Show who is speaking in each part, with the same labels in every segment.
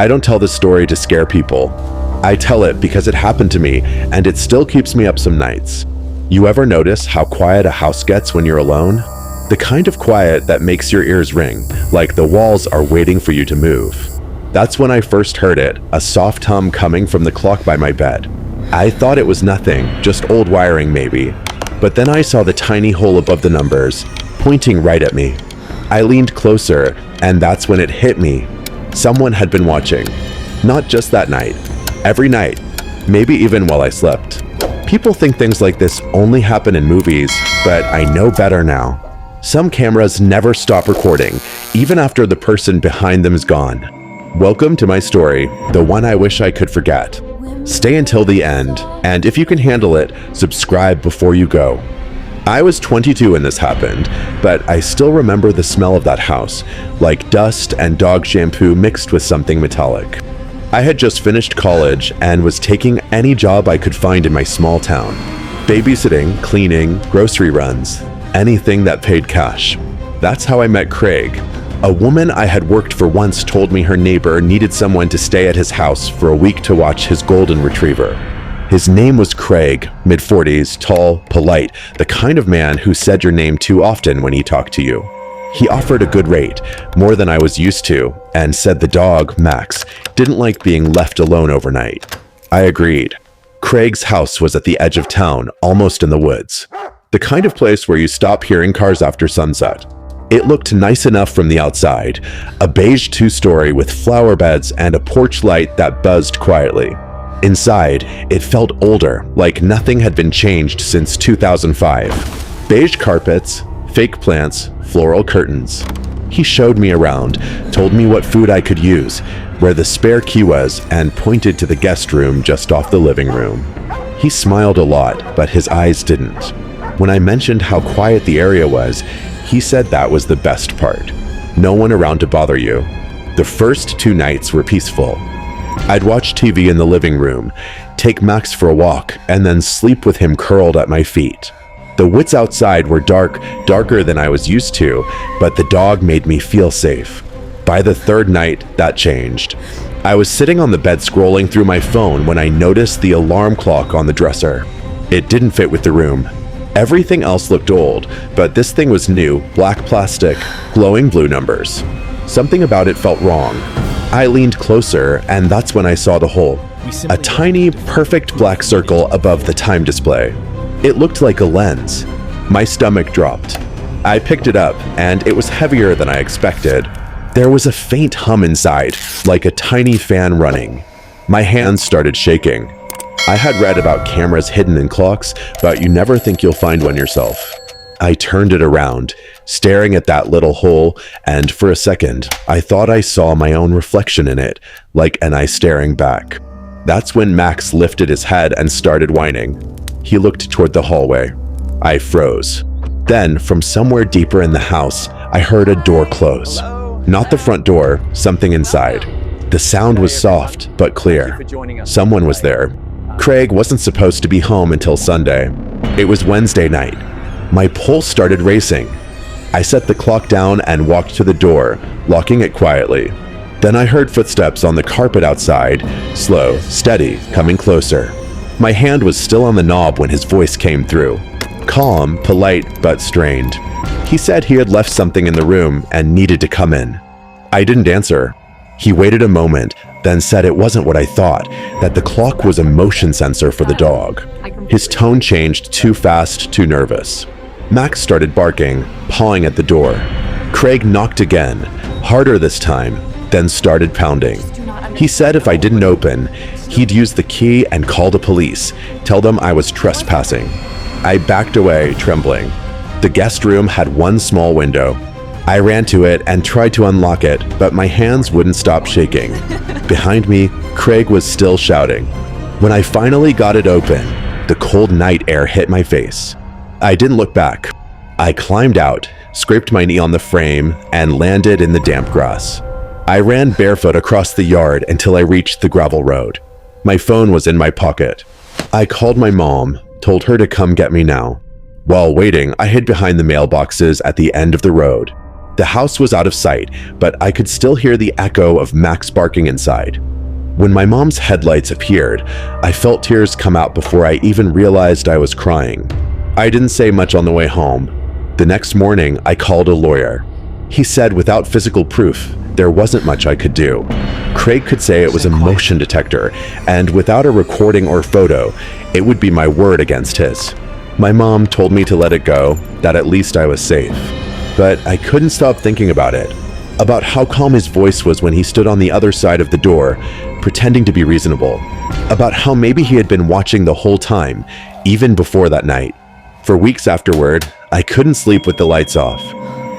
Speaker 1: I don't tell this story to scare people. I tell it because it happened to me, and it still keeps me up some nights. You ever notice how quiet a house gets when you're alone? The kind of quiet that makes your ears ring, like the walls are waiting for you to move. That's when I first heard it, a soft hum coming from the clock by my bed. I thought it was nothing, just old wiring maybe. But then I saw the tiny hole above the numbers, pointing right at me. I leaned closer, and that's when it hit me. Someone had been watching. Not just that night. Every night. Maybe even while I slept. People think things like this only happen in movies, but I know better now. Some cameras never stop recording, even after the person behind them is gone. Welcome to my story, the one I wish I could forget. Stay until the end, and if you can handle it, subscribe before you go. I was 22 when this happened, but I still remember the smell of that house, like dust and dog shampoo mixed with something metallic. I had just finished college and was taking any job I could find in my small town. Babysitting, cleaning, grocery runs, anything that paid cash. That's how I met Craig. A woman I had worked for once told me her neighbor needed someone to stay at his house for a week to watch his golden retriever. His name was Craig, mid-40s, tall, polite, the kind of man who said your name too often when he talked to you. He offered a good rate, more than I was used to, and said the dog, Max, didn't like being left alone overnight. I agreed. Craig's house was at the edge of town, almost in the woods. The kind of place where you stop hearing cars after sunset. It looked nice enough from the outside, a beige two-story with flower beds and a porch light that buzzed quietly. Inside, it felt older, like nothing had been changed since 2005. Beige carpets, fake plants, floral curtains. He showed me around, told me what food I could use, where the spare key was, and pointed to the guest room just off the living room. He smiled a lot, but his eyes didn't. When I mentioned how quiet the area was, he said that was the best part. No one around to bother you. The first 2 nights were peaceful. I'd watch TV in the living room, take Max for a walk, and then sleep with him curled at my feet. The woods outside were darker than I was used to, but the dog made me feel safe. By the 3rd night, that changed. I was sitting on the bed scrolling through my phone when I noticed the alarm clock on the dresser. It didn't fit with the room. Everything else looked old, but this thing was new, black plastic, glowing blue numbers. Something about it felt wrong. I leaned closer, and that's when I saw the hole. A tiny, perfect black circle above the time display. It looked like a lens. My stomach dropped. I picked it up, and it was heavier than I expected. There was a faint hum inside, like a tiny fan running. My hands started shaking. I had read about cameras hidden in clocks, but you never think you'll find one yourself. I turned it around, staring at that little hole, and for a second, I thought I saw my own reflection in it, like an eye staring back. That's when Max lifted his head and started whining. He looked toward the hallway. I froze. Then, from somewhere deeper in the house, I heard a door close. Not the front door, something inside. The sound was soft, but clear. Someone was there. Craig wasn't supposed to be home until Sunday. It was Wednesday night. My pulse started racing. I set the clock down and walked to the door, locking it quietly. Then I heard footsteps on the carpet outside, slow, steady, coming closer. My hand was still on the knob when his voice came through. Calm, polite, but strained. He said he had left something in the room and needed to come in. I didn't answer. He waited a moment, then said it wasn't what I thought, that the clock was a motion sensor for the dog. His tone changed too fast, too nervous. Max started barking, pawing at the door. Craig knocked again, harder this time, then started pounding. He said if I didn't open, he'd use the key and call the police, tell them I was trespassing. I backed away, trembling. The guest room had one small window. I ran to it and tried to unlock it, but my hands wouldn't stop shaking. Behind me, Craig was still shouting. When I finally got it open, the cold night air hit my face. I didn't look back. I climbed out, scraped my knee on the frame, and landed in the damp grass. I ran barefoot across the yard until I reached the gravel road. My phone was in my pocket. I called my mom, told her to come get me now. While waiting, I hid behind the mailboxes at the end of the road. The house was out of sight, but I could still hear the echo of Max barking inside. When my mom's headlights appeared, I felt tears come out before I even realized I was crying. I didn't say much on the way home. The next morning, I called a lawyer. He said without physical proof, there wasn't much I could do. Craig could say it was a motion detector, and without a recording or photo, it would be my word against his. My mom told me to let it go, that at least I was safe. But I couldn't stop thinking about it, about how calm his voice was when he stood on the other side of the door, pretending to be reasonable, about how maybe he had been watching the whole time, even before that night. For weeks afterward, I couldn't sleep with the lights off.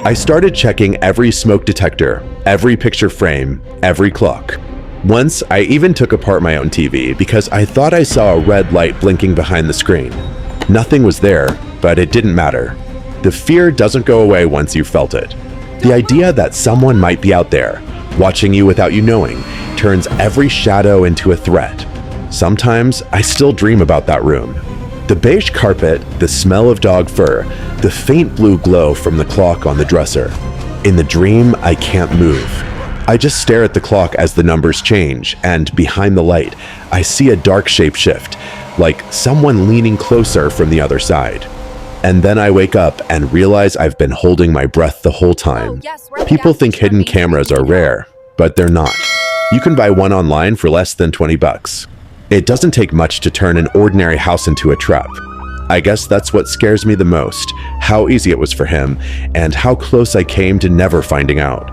Speaker 1: I started checking every smoke detector, every picture frame, every clock. Once, I even took apart my own TV because I thought I saw a red light blinking behind the screen. Nothing was there, but it didn't matter. The fear doesn't go away once you've felt it. The idea that someone might be out there, watching you without you knowing, turns every shadow into a threat. Sometimes, I still dream about that room. The beige carpet, the smell of dog fur, the faint blue glow from the clock on the dresser. In the dream, I can't move. I just stare at the clock as the numbers change, and behind the light, I see a dark shape shift, like someone leaning closer from the other side. And then I wake up and realize I've been holding my breath the whole time. People think hidden cameras are rare, but they're not. You can buy one online for less than 20 bucks. It doesn't take much to turn an ordinary house into a trap. I guess that's what scares me the most, how easy it was for him, and how close I came to never finding out.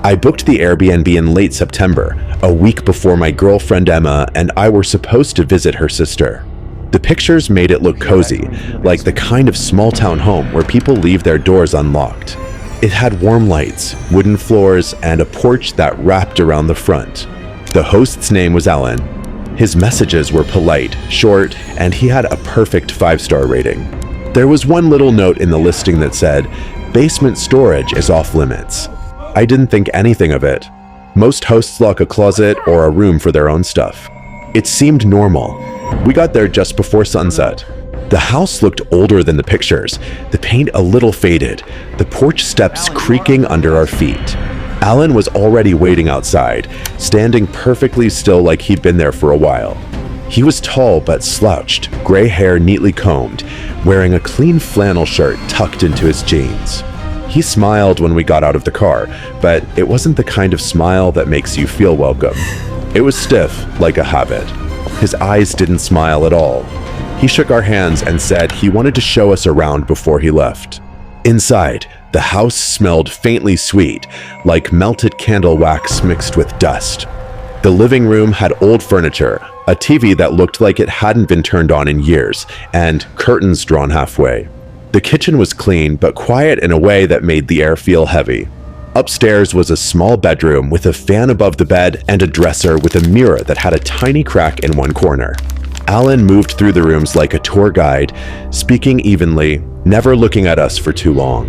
Speaker 1: I booked the Airbnb in late September, a week before my girlfriend Emma and I were supposed to visit her sister. The pictures made it look cozy, like the kind of small-town home where people leave their doors unlocked. It had warm lights, wooden floors, and a porch that wrapped around the front. The host's name was Alan. His messages were polite, short, and he had a perfect 5-star rating. There was one little note in the listing that said, "Basement storage is off limits." I didn't think anything of it. Most hosts lock a closet or a room for their own stuff. It seemed normal. We got there just before sunset. The house looked older than the pictures, the paint a little faded, the porch steps creaking under our feet. Alan was already waiting outside, standing perfectly still like he'd been there for a while. He was tall but slouched, gray hair neatly combed, wearing a clean flannel shirt tucked into his jeans. He smiled when we got out of the car, but it wasn't the kind of smile that makes you feel welcome. It was stiff, like a habit. His eyes didn't smile at all. He shook our hands and said he wanted to show us around before he left. Inside, the house smelled faintly sweet, like melted candle wax mixed with dust. The living room had old furniture, a TV that looked like it hadn't been turned on in years, and curtains drawn halfway. The kitchen was clean but quiet in a way that made the air feel heavy. Upstairs was a small bedroom with a fan above the bed and a dresser with a mirror that had a tiny crack in one corner. Alan moved through the rooms like a tour guide, speaking evenly, never looking at us for too long.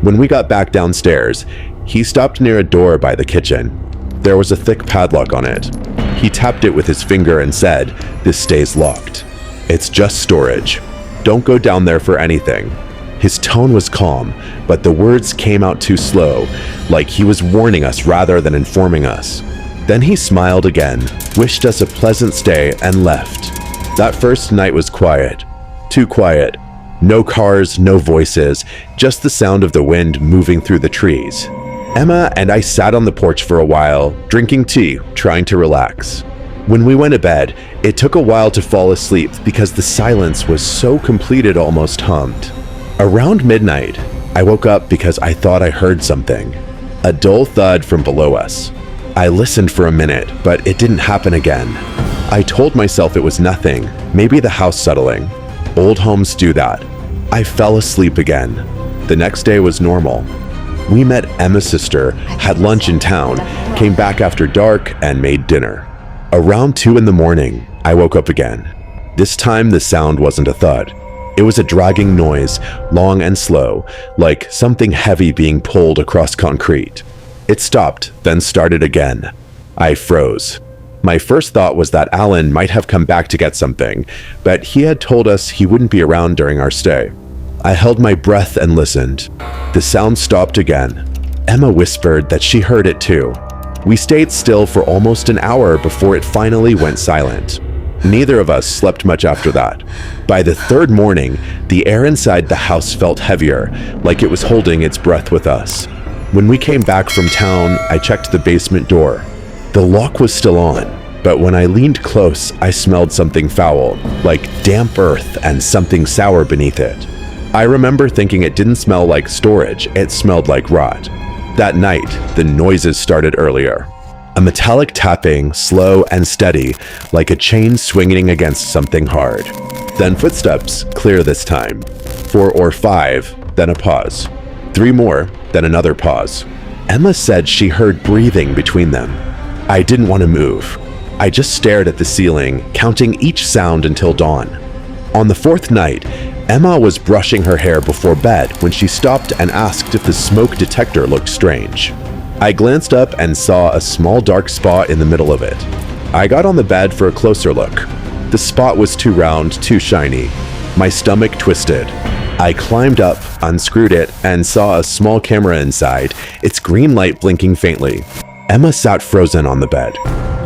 Speaker 1: When we got back downstairs, he stopped near a door by the kitchen. There was a thick padlock on it. He tapped it with his finger and said, "This stays locked. It's just storage. Don't go down there for anything." His tone was calm, but the words came out too slow, like he was warning us rather than informing us. Then he smiled again, wished us a pleasant stay, and left. That first night was quiet. Too quiet. No cars, no voices, just the sound of the wind moving through the trees. Emma and I sat on the porch for a while, drinking tea, trying to relax. When we went to bed, it took a while to fall asleep because the silence was so complete it almost hummed. Around midnight, I woke up because I thought I heard something. A dull thud from below us. I listened for a minute, but it didn't happen again. I told myself it was nothing, maybe the house settling. Old homes do that. I fell asleep again. The next day was normal. We met Emma's sister, had lunch in town, came back after dark, and made dinner. Around 2 in the morning, I woke up again. This time the sound wasn't a thud. It was a dragging noise, long and slow, like something heavy being pulled across concrete. It stopped, then started again. I froze. My first thought was that Alan might have come back to get something, but he had told us he wouldn't be around during our stay. I held my breath and listened. The sound stopped again. Emma whispered that she heard it too. We stayed still for almost an hour before it finally went silent. Neither of us slept much after that. By the third morning, the air inside the house felt heavier, like it was holding its breath with us. When we came back from town, I checked the basement door. The lock was still on, but when I leaned close, I smelled something foul, like damp earth and something sour beneath it. I remember thinking it didn't smell like storage, it smelled like rot. That night, the noises started earlier. A metallic tapping, slow and steady, like a chain swinging against something hard. Then footsteps, clear this time. 4 or 5, then a pause. 3 more, then another pause. Emma said she heard breathing between them. I didn't want to move. I just stared at the ceiling, counting each sound until dawn. On the 4th night, Emma was brushing her hair before bed when she stopped and asked if the smoke detector looked strange. I glanced up and saw a small dark spot in the middle of it. I got on the bed for a closer look. The spot was too round, too shiny. My stomach twisted. I climbed up, unscrewed it, and saw a small camera inside, its green light blinking faintly. Emma sat frozen on the bed.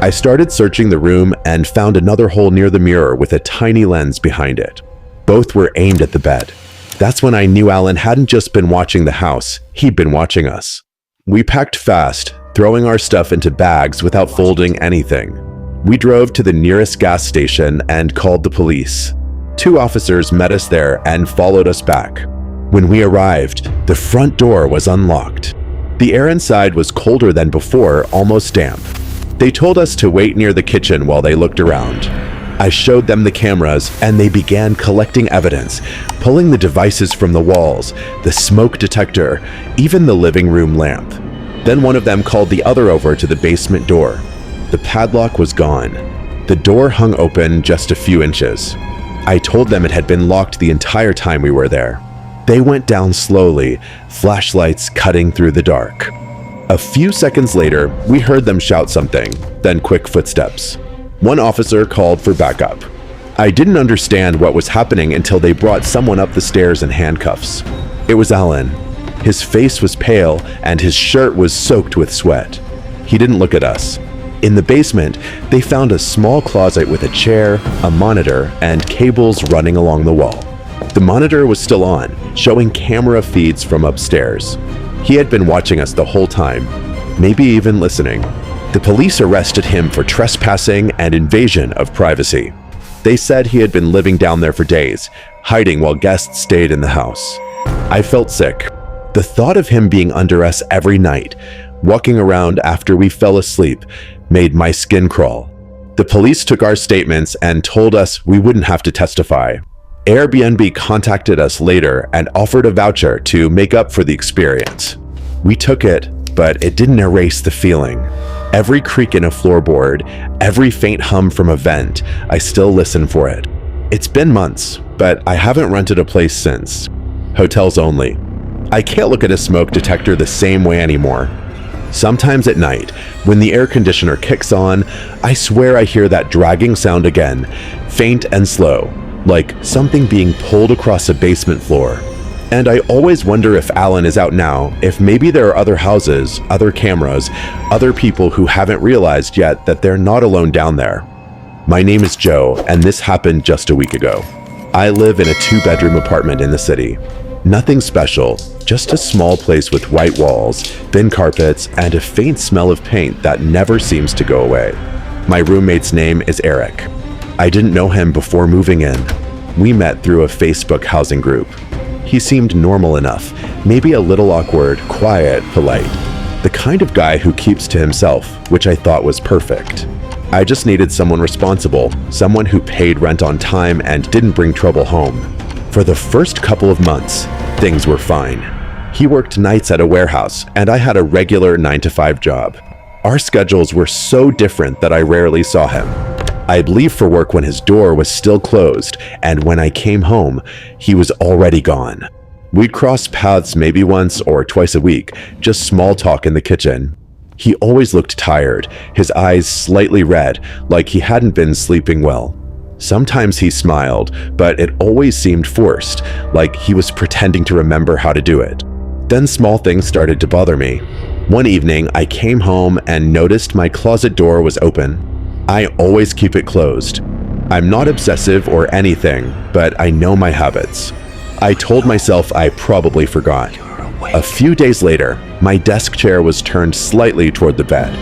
Speaker 1: I started searching the room and found another hole near the mirror with a tiny lens behind it. Both were aimed at the bed. That's when I knew Alan hadn't just been watching the house, he'd been watching us. We packed fast, throwing our stuff into bags without folding anything. We drove to the nearest gas station and called the police. 2 officers met us there and followed us back. When we arrived, the front door was unlocked. The air inside was colder than before, almost damp. They told us to wait near the kitchen while they looked around. I showed them the cameras and they began collecting evidence, pulling the devices from the walls, the smoke detector, even the living room lamp. Then one of them called the other over to the basement door. The padlock was gone. The door hung open just a few inches. I told them it had been locked the entire time we were there. They went down slowly, flashlights cutting through the dark. A few seconds later, we heard them shout something, then quick footsteps. One officer called for backup. I didn't understand what was happening until they brought someone up the stairs in handcuffs. It was Alan. His face was pale and his shirt was soaked with sweat. He didn't look at us. In the basement, they found a small closet with a chair, a monitor, and cables running along the wall. The monitor was still on, showing camera feeds from upstairs. He had been watching us the whole time, maybe even listening. The police arrested him for trespassing and invasion of privacy. They said he had been living down there for days, hiding while guests stayed in the house. I felt sick. The thought of him being under us every night, walking around after we fell asleep, made my skin crawl. The police took our statements and told us we wouldn't have to testify. Airbnb contacted us later and offered a voucher to make up for the experience. We took it, but it didn't erase the feeling. Every creak in a floorboard, every faint hum from a vent, I still listen for it. It's been months, but I haven't rented a place since. Hotels only. I can't look at a smoke detector the same way anymore. Sometimes at night, when the air conditioner kicks on, I swear I hear that dragging sound again, faint and slow, like something being pulled across a basement floor. And I always wonder if Alan is out now, if maybe there are other houses, other cameras, other people who haven't realized yet that they're not alone down there. My name is Joe, and this happened just a week ago. I live in a 2-bedroom apartment in the city. Nothing special, just a small place with white walls, thin carpets, and a faint smell of paint that never seems to go away. My roommate's name is Eric. I didn't know him before moving in. We met through a Facebook housing group. He seemed normal enough, maybe a little awkward, quiet, polite. The kind of guy who keeps to himself, which I thought was perfect. I just needed someone responsible, someone who paid rent on time and didn't bring trouble home. For the first couple of months, things were fine. He worked nights at a warehouse, and I had a regular 9-to-5 job. Our schedules were so different that I rarely saw him. I'd leave for work when his door was still closed, and when I came home, he was already gone. We'd cross paths maybe once or twice a week, just small talk in the kitchen. He always looked tired, his eyes slightly red, like he hadn't been sleeping well. Sometimes he smiled, but it always seemed forced, like he was pretending to remember how to do it. Then small things started to bother me. One evening, I came home and noticed my closet door was open. I always keep it closed. I'm not obsessive or anything, but I know my habits. I told myself I probably forgot. A few days later, my desk chair was turned slightly toward the bed.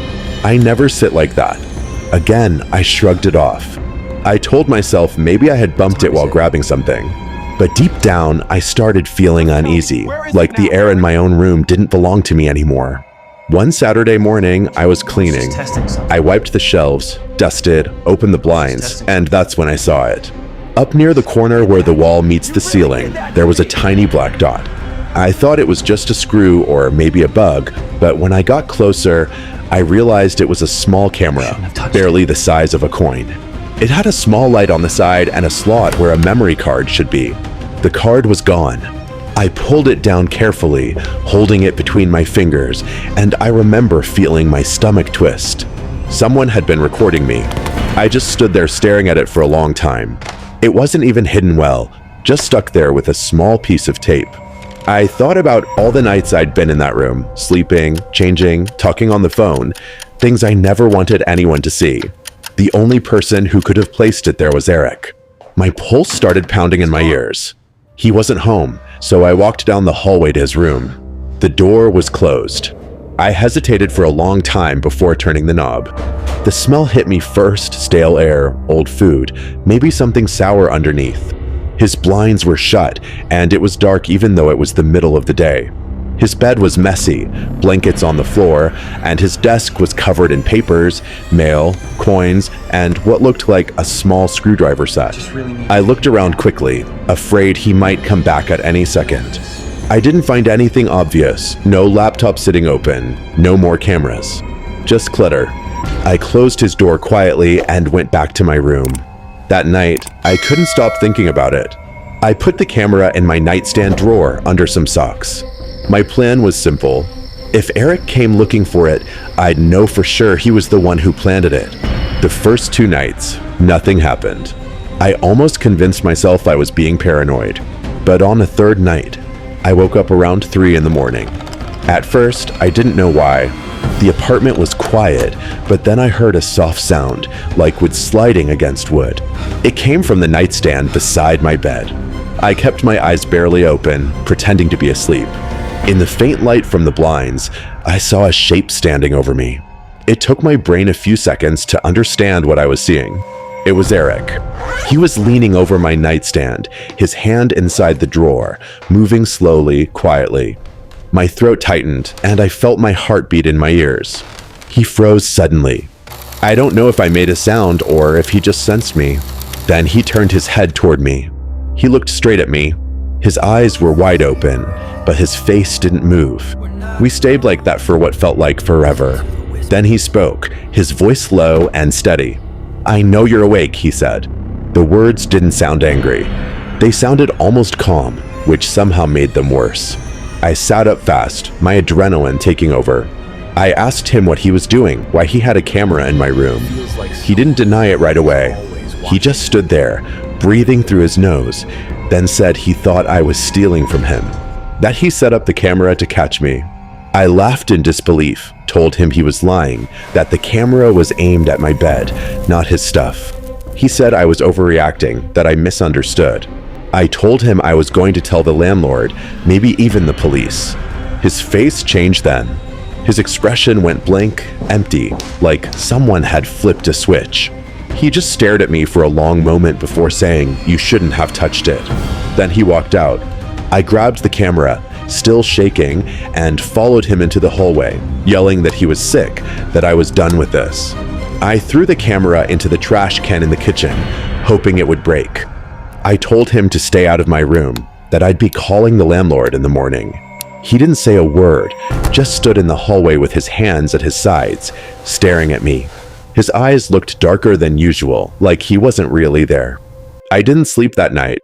Speaker 1: I never sit like that. Again, I shrugged it off. I told myself maybe I had bumped it while grabbing something. But deep down, I started feeling uneasy, like the air in my own room didn't belong to me anymore. One Saturday morning, I was cleaning. I wiped the shelves, dusted, opened the blinds, and that's when I saw it. Up near the corner where the wall meets the ceiling, there was a tiny black dot. I thought it was just a screw or maybe a bug, but when I got closer, I realized it was a small camera, barely the size of a coin. It had a small light on the side and a slot where a memory card should be. The card was gone. I pulled it down carefully, holding it between my fingers, and I remember feeling my stomach twist. Someone had been recording me. I just stood there staring at it for a long time. It wasn't even hidden well, just stuck there with a small piece of tape. I thought about all the nights I'd been in that room, sleeping, changing, talking on the phone, things I never wanted anyone to see. The only person who could have placed it there was Eric. My pulse started pounding in my ears. He wasn't home, so I walked down the hallway to his room. The door was closed. I hesitated for a long time before turning the knob. The smell hit me first, stale air, old food, maybe something sour underneath. His blinds were shut, and it was dark even though it was the middle of the day. His bed was messy, blankets on the floor, and his desk was covered in papers, mail, coins, and what looked like a small screwdriver set. I looked around quickly, afraid he might come back at any second. I didn't find anything obvious, no laptop sitting open, no more cameras. Just clutter. I closed his door quietly and went back to my room. That night, I couldn't stop thinking about it. I put the camera in my nightstand drawer under some socks. My plan was simple. If Eric came looking for it, I'd know for sure he was the one who planted it. The first 2 nights, nothing happened. I almost convinced myself I was being paranoid. But on the 3rd night, I woke up around 3 in the morning. At first, I didn't know why. The apartment was quiet, but then I heard a soft sound, like wood sliding against wood. It came from the nightstand beside my bed. I kept my eyes barely open, pretending to be asleep. In the faint light from the blinds, I saw a shape standing over me. It took my brain a few seconds to understand what I was seeing. It was Eric. He was leaning over my nightstand, his hand inside the drawer, moving slowly, quietly. My throat tightened, and I felt my heartbeat in my ears. He froze suddenly. I don't know if I made a sound or if he just sensed me. Then he turned his head toward me. He looked straight at me. His eyes were wide open, but his face didn't move. We stayed like that for what felt like forever. Then he spoke, his voice low and steady. "I know you're awake," he said. The words didn't sound angry. They sounded almost calm, which somehow made them worse. I sat up fast, my adrenaline taking over. I asked him what he was doing, why he had a camera in my room. He didn't deny it right away. He just stood there, breathing through his nose, then said he thought I was stealing from him, that he set up the camera to catch me. I laughed in disbelief, told him he was lying, that the camera was aimed at my bed, not his stuff. He said I was overreacting, that I misunderstood. I told him I was going to tell the landlord, maybe even the police. His face changed then. His expression went blank, empty, like someone had flipped a switch. He just stared at me for a long moment before saying, "You shouldn't have touched it." Then he walked out. I grabbed the camera, still shaking, and followed him into the hallway, yelling that he was sick, that I was done with this. I threw the camera into the trash can in the kitchen, hoping it would break. I told him to stay out of my room, that I'd be calling the landlord in the morning. He didn't say a word, just stood in the hallway with his hands at his sides, staring at me. His eyes looked darker than usual, like he wasn't really there. I didn't sleep that night.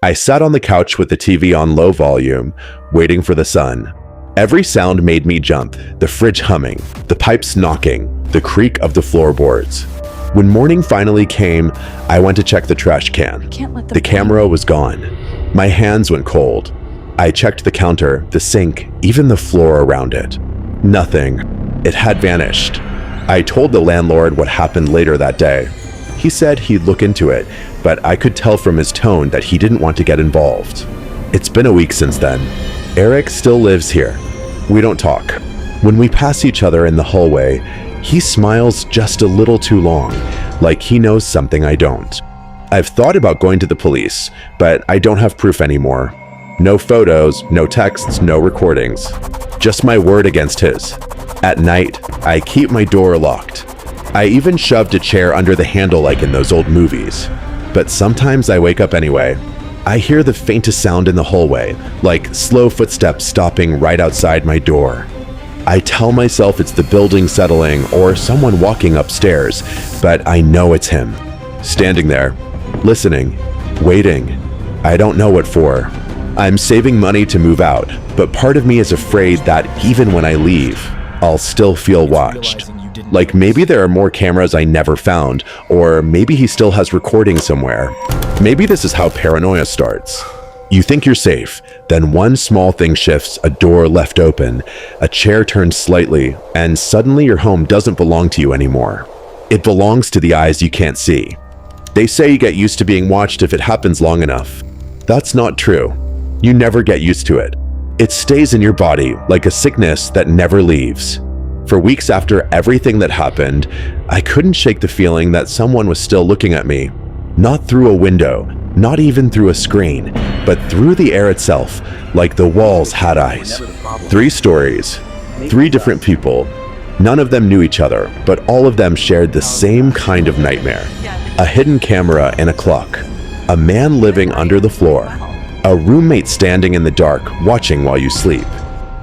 Speaker 1: I sat on the couch with the TV on low volume, waiting for the sun. Every sound made me jump, the fridge humming, the pipes knocking, the creak of the floorboards. When morning finally came, I went to check the trash can. The camera was gone. My hands went cold. I checked the counter, the sink, even the floor around it. Nothing. It had vanished. I told the landlord what happened later that day. He said he'd look into it, but I could tell from his tone that he didn't want to get involved. It's been a week since then. Eric still lives here. We don't talk. When we pass each other in the hallway, he smiles just a little too long, like he knows something I don't. I've thought about going to the police, but I don't have proof anymore. No photos, no texts, no recordings. Just my word against his. At night, I keep my door locked. I even shoved a chair under the handle like in those old movies. But sometimes I wake up anyway. I hear the faintest sound in the hallway, like slow footsteps stopping right outside my door. I tell myself it's the building settling or someone walking upstairs, but I know it's him. Standing there, listening, waiting. I don't know what for. I'm saving money to move out, but part of me is afraid that even when I leave, I'll still feel watched. Like maybe there are more cameras I never found, or maybe he still has recordings somewhere. Maybe this is how paranoia starts. You think you're safe, then one small thing shifts, a door left open, a chair turns slightly, and suddenly your home doesn't belong to you anymore. It belongs to the eyes you can't see. They say you get used to being watched if it happens long enough. That's not true. You never get used to it. It stays in your body like a sickness that never leaves. For weeks after everything that happened, I couldn't shake the feeling that someone was still looking at me. Not through a window, not even through a screen, but through the air itself, like the walls had eyes. 3 stories, 3 different people. None of them knew each other, but all of them shared the same kind of nightmare. A hidden camera and a clock. A man living under the floor. A roommate standing in the dark, watching while you sleep.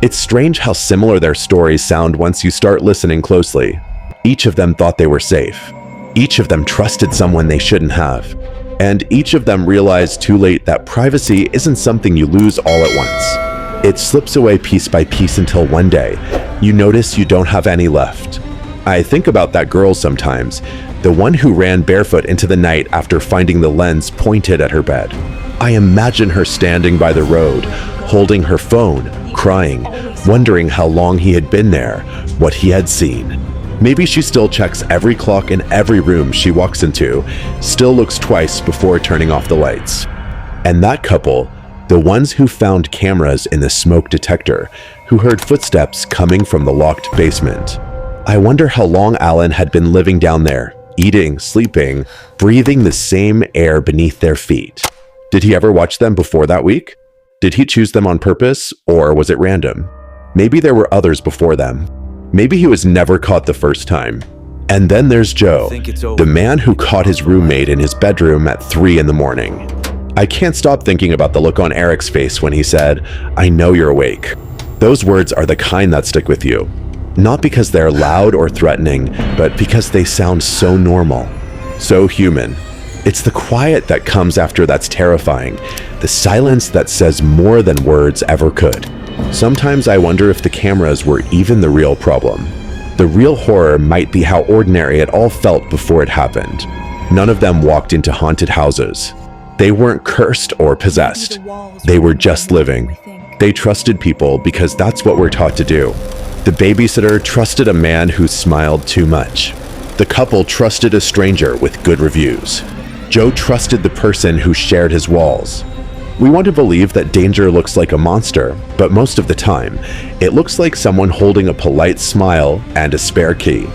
Speaker 1: It's strange how similar their stories sound once you start listening closely. Each of them thought they were safe. Each of them trusted someone they shouldn't have. And each of them realized too late that privacy isn't something you lose all at once. It slips away piece by piece until one day, you notice you don't have any left. I think about that girl sometimes, the one who ran barefoot into the night after finding the lens pointed at her bed. I imagine her standing by the road, holding her phone, crying, wondering how long he had been there, what he had seen. Maybe she still checks every clock in every room she walks into, still looks twice before turning off the lights. And that couple, the ones who found cameras in the smoke detector, who heard footsteps coming from the locked basement. I wonder how long Alan had been living down there, eating, sleeping, breathing the same air beneath their feet. Did he ever watch them before that week? Did he choose them on purpose, or was it random? Maybe there were others before them. Maybe he was never caught the first time. And then there's Joe, the man who caught his roommate in his bedroom at 3 in the morning. I can't stop thinking about the look on Eric's face when he said, "I know you're awake." Those words are the kind that stick with you. Not because they're loud or threatening, but because they sound so normal, so human. It's the quiet that comes after that's terrifying, the silence that says more than words ever could. Sometimes I wonder if the cameras were even the real problem. The real horror might be how ordinary it all felt before it happened. None of them walked into haunted houses. They weren't cursed or possessed. They were just living. They trusted people because that's what we're taught to do. The babysitter trusted a man who smiled too much. The couple trusted a stranger with good reviews. Joe trusted the person who shared his walls. We want to believe that danger looks like a monster, but most of the time, it looks like someone holding a polite smile and a spare key.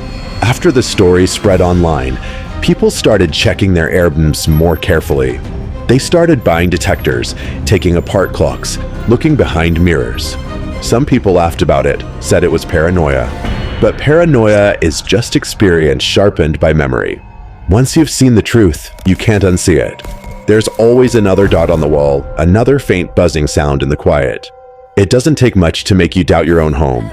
Speaker 1: After the story spread online, people started checking their Airbnbs more carefully. They started buying detectors, taking apart clocks, looking behind mirrors. Some people laughed about it, said it was paranoia. But paranoia is just experience sharpened by memory. Once you've seen the truth, you can't unsee it. There's always another dot on the wall, another faint buzzing sound in the quiet. It doesn't take much to make you doubt your own home.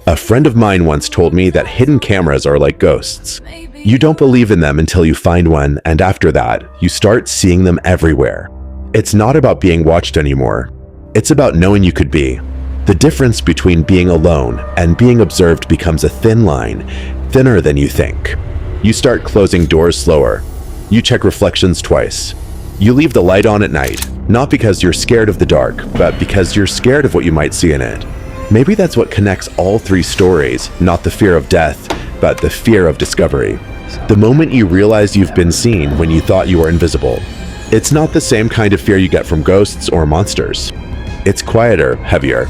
Speaker 1: A friend of mine once told me that hidden cameras are like ghosts. You don't believe in them until you find one, and after that, you start seeing them everywhere. It's not about being watched anymore. It's about knowing you could be. The difference between being alone and being observed becomes a thin line, thinner than you think. You start closing doors slower. You check reflections twice. You leave the light on at night. Not because you're scared of the dark, but because you're scared of what you might see in it. Maybe that's what connects all three stories, not the fear of death, but the fear of discovery. The moment you realize you've been seen when you thought you were invisible. It's not the same kind of fear you get from ghosts or monsters. It's quieter, heavier.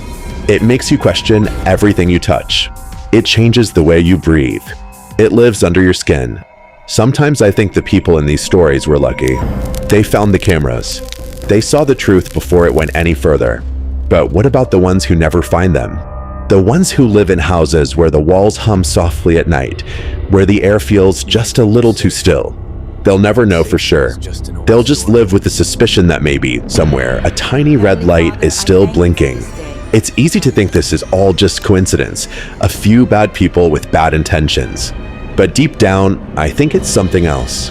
Speaker 1: It makes you question everything you touch. It changes the way you breathe. It lives under your skin. Sometimes I think the people in these stories were lucky. They found the cameras. They saw the truth before it went any further. But what about the ones who never find them? The ones who live in houses where the walls hum softly at night, where the air feels just a little too still. They'll never know for sure. They'll just live with the suspicion that maybe, somewhere, a tiny red light is still blinking. It's easy to think this is all just coincidence, a few bad people with bad intentions. But deep down, I think it's something else.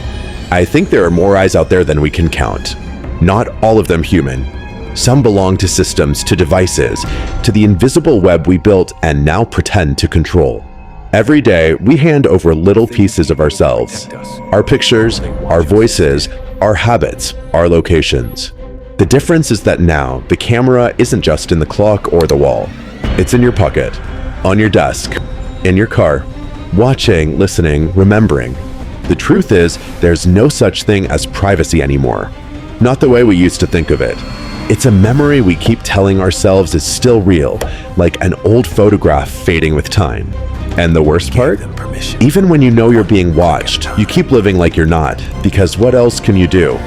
Speaker 1: I think there are more eyes out there than we can count. Not all of them human. Some belong to systems, to devices, to the invisible web we built and now pretend to control. Every day, we hand over little pieces of ourselves. Our pictures, our voices, our habits, our locations. The difference is that now, the camera isn't just in the clock or the wall. It's in your pocket, on your desk, in your car, watching, listening, remembering. The truth is, there's no such thing as privacy anymore. Not the way we used to think of it. It's a memory we keep telling ourselves is still real, like an old photograph fading with time. And the worst part? Even when you know you're being watched, you keep living like you're not, because what else can you do?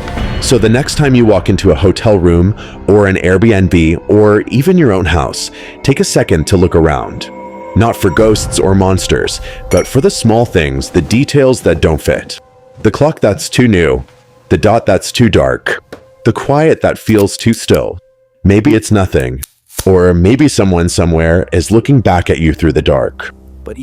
Speaker 1: So the next time you walk into a hotel room, or an Airbnb, or even your own house, take a second to look around. Not for ghosts or monsters, but for the small things, the details that don't fit. The clock that's too new, the dot that's too dark, the quiet that feels too still. Maybe it's nothing, or maybe someone somewhere is looking back at you through the dark.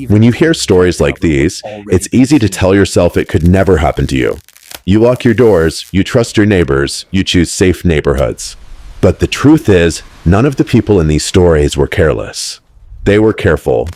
Speaker 1: When you hear stories like these, it's easy to tell yourself it could never happen to you. You lock your doors, you trust your neighbors, you choose safe neighborhoods. But the truth is, none of the people in these stories were careless. They were careful.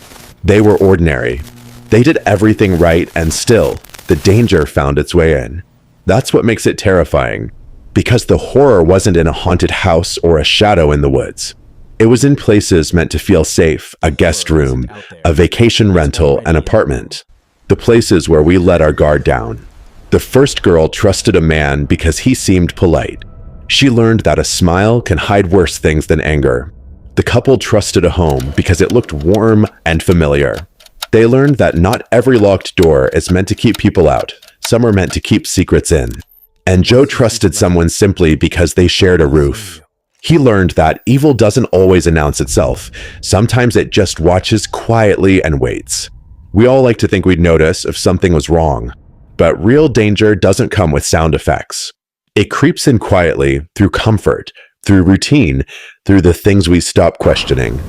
Speaker 1: They were ordinary. They did everything right, and still, the danger found its way in. That's what makes it terrifying, because the horror wasn't in a haunted house or a shadow in the woods. It was in places meant to feel safe, a guest room, a vacation rental, an apartment. The places where we let our guard down. The first girl trusted a man because he seemed polite. She learned that a smile can hide worse things than anger. The couple trusted a home because it looked warm and familiar. They learned that not every locked door is meant to keep people out. Some are meant to keep secrets in. And Joe trusted someone simply because they shared a roof. He learned that evil doesn't always announce itself. Sometimes it just watches quietly and waits. We all like to think we'd notice if something was wrong. But real danger doesn't come with sound effects. It creeps in quietly, through comfort, through routine, through the things we stop questioning.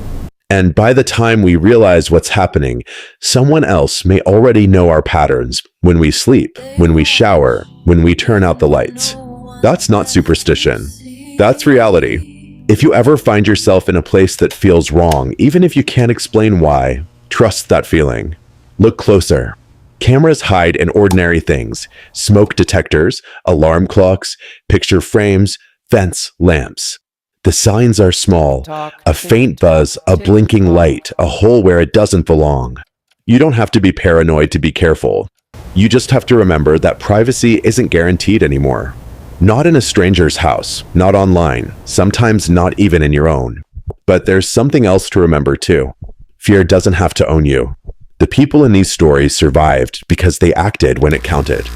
Speaker 1: And by the time we realize what's happening, someone else may already know our patterns when we sleep, when we shower, when we turn out the lights. That's not superstition. That's reality. If you ever find yourself in a place that feels wrong, even if you can't explain why, trust that feeling. Look closer. Cameras hide in ordinary things: smoke detectors, alarm clocks, picture frames, fence lamps. The signs are small: a faint buzz, a blinking light, a hole where it doesn't belong. You don't have to be paranoid to be careful. You just have to remember that privacy isn't guaranteed anymore. Not in a stranger's house, not online, sometimes not even in your own. But there's something else to remember too. Fear doesn't have to own you. The people in these stories survived because they acted when it counted.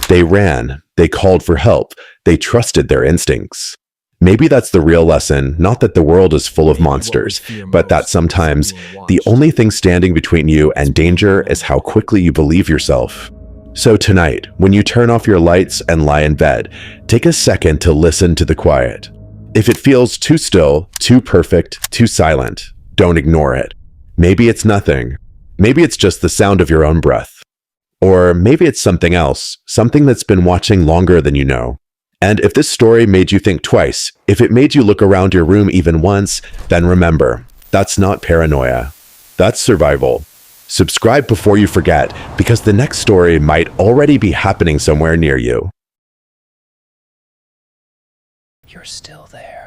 Speaker 1: They ran, they called for help, they trusted their instincts. Maybe that's the real lesson, not that the world is full of monsters, but that sometimes the only thing standing between you and danger is how quickly you believe yourself. So tonight, when you turn off your lights and lie in bed, take a second to listen to the quiet. If it feels too still, too perfect, too silent, don't ignore it. Maybe it's nothing. Maybe it's just the sound of your own breath. Or maybe it's something else, something that's been watching longer than you know. And if this story made you think twice, if it made you look around your room even once, then remember, that's not paranoia. That's survival. Subscribe before you forget, because the next story might already be happening somewhere near you.
Speaker 2: You're still there.